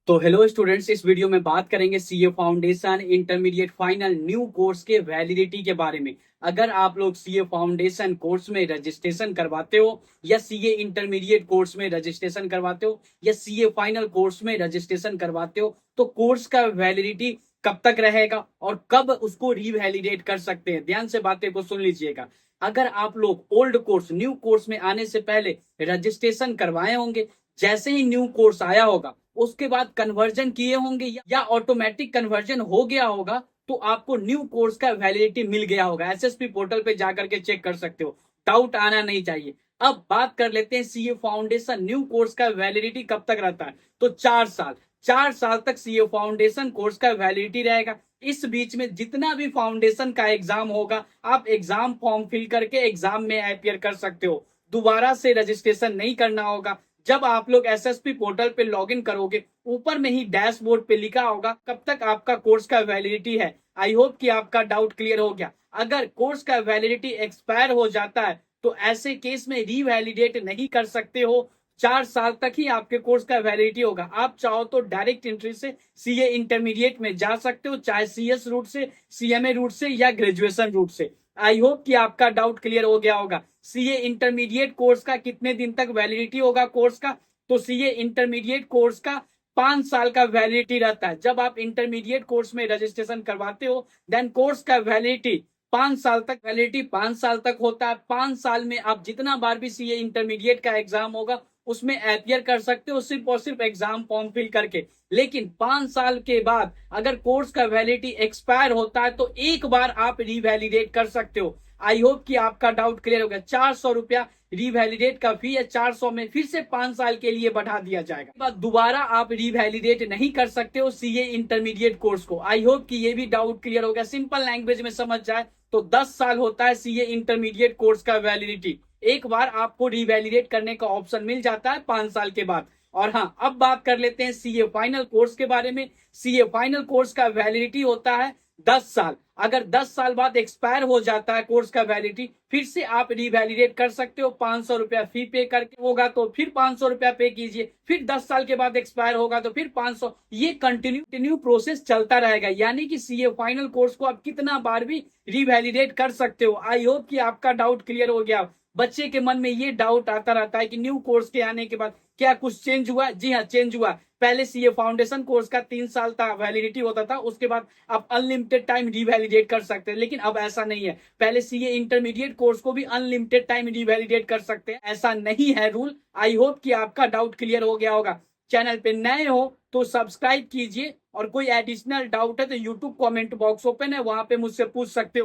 तो hello students, इस video में बात करेंगे CA foundation intermediate final new course के वैलिडिटी के बारे में। अगर आप लोग सीए फाउंडेशन कोर्स में रजिस्ट्रेशन करवाते हो या सीए इंटरमीडिएट कोर्स में रजिस्ट्रेशन करवाते हो या सीए फाइनल कोर्स में रजिस्ट्रेशन करवाते हो तो कोर्स का वैलिडिटी कब तक रहेगा और कब उसको रिवैलिडेट कर सकते हैं, ध्यान से बातें को सुन लीजिएगा। अगर आप लोग ओल्ड कोर्स न्यू कोर्स में आने से पहले रजिस्ट्रेशन करवाए होंगे, जैसे ही न्यू कोर्स आया होगा उसके बाद कन्वर्जन किए होंगे या ऑटोमेटिक कन्वर्जन हो गया होगा, तो आपको न्यू कोर्स का वैलिडिटी मिल गया होगा। एसएसपी पोर्टल पे जाकर के चेक कर सकते हो, डाउट आना नहीं चाहिए। अब बात कर लेते हैं सीए फाउंडेशन न्यू कोर्स का वैलिडिटी कब तक रहता है। तो 4 साल, 4 साल तक सीए फाउंडेशन कोर्स का वैलिडिटी रहेगा। इस बीच में जितना भी फाउंडेशन का एग्जाम होगा, आप एग्जाम फॉर्म फिल करके एग्जाम में अपियर कर सकते हो। दोबारा से रजिस्ट्रेशन नहीं करना होगा। जब आप लोग एसएसपी पोर्टल पे लॉगिन करोगे, ऊपर में ही डैशबोर्ड पे लिखा होगा कब तक आपका कोर्स का वैलिडिटी है। आई होप कि आपका डाउट क्लियर हो गया। अगर कोर्स का वैलिडिटी एक्सपायर हो जाता है तो ऐसे केस में रीवैलिडेट नहीं कर सकते हो। 4 साल तक ही आपके कोर्स का वैलिडिटी होगा। आप चाहो तो डायरेक्ट एंट्री से सीए इंटरमीडिएट में जा सकते हो, चाहे सीएस रूट से, सीएमए रूट से या ग्रेजुएशन रूट से। आई होप कि आपका डाउट क्लियर हो गया होगा। सीए इंटरमीडिएट कोर्स का कितने दिन तक वैलिडिटी होगा कोर्स का? तो सीए इंटरमीडिएट कोर्स का 5 साल का वैलिडिटी रहता है। जब आप इंटरमीडिएट कोर्स में रजिस्ट्रेशन करवाते हो, देन कोर्स का वैलिडिटी 5 साल तक, वैलिडिटी 5 साल तक होता है। 5 साल में आप जितना बार भी सीए इंटरमीडिएट का एग्जाम होगा उसमें अपियर कर सकते हो, सिर्फ और सिर्फ एग्जाम फॉर्म फिल करके। लेकिन 5 साल के बाद अगर कोर्स का वैलिडिटी एक्सपायर होता है तो एक बार आप रिवैलिडेट कर सकते हो। आई होप कि आपका डाउट क्लियर हो गया। 400 रुपया रिवैलिडेट का फी है, 400 में फिर से 5 साल के लिए बढ़ा दिया जाएगा। बाद दोबारा आप रिवैलिडेट नहीं कर सकते हो सीए इंटरमीडिएट कोर्स को। आई होप कि ये भी डाउट क्लियर हो गया। सिंपल लैंग्वेज में समझ जाए तो 10 साल होता है सीए इंटरमीडिएट कोर्स का वैलिडिटी। एक बार आपको रिवैलिडेट करने का ऑप्शन मिल जाता है 5 साल के बाद। और हाँ, अब बात कर लेते हैं सीए फाइनल कोर्स के बारे में। सीए फाइनल कोर्स का वैलिडिटी होता है 10 साल। अगर 10 साल बाद एक्सपायर हो जाता है कोर्स का वैलिडिटी, फिर से आप रिवैलिडेट कर सकते हो। 500 रुपया फी पे करके होगा तो फिर 500 रुपया पे कीजिए, फिर 10 साल के बाद एक्सपायर होगा तो फिर 500। ये कंटिन्यू प्रोसेस चलता रहेगा, यानी कि सीए फाइनल कोर्स को आप कितना बार भी रिवैलिडेट कर सकते हो। आई होप कि आपका डाउट क्लियर हो गया। बच्चे के मन में ये डाउट आता रहता है कि न्यू कोर्स के आने के बाद क्या कुछ चेंज हुआ? जी हाँ, चेंज हुआ। पहले सीए फाउंडेशन कोर्स का 3 साल तक वैलिडिटी होता था, उसके बाद आप अनलिमिटेड टाइम रिवैलिडेट कर सकते हैं। लेकिन अब ऐसा नहीं है। पहले सीए इंटरमीडिएट कोर्स को भी अनलिमिटेड टाइम रिवैलिडेट कर सकते हैं, ऐसा नहीं है रूल। आई होप कि आपका डाउट क्लियर हो गया होगा। चैनल पे नए हो तो सब्सक्राइब कीजिए, और कोई एडिशनल डाउट है तो यूट्यूब कमेंट बॉक्स ओपन है, वहां पे मुझसे पूछ सकते हो।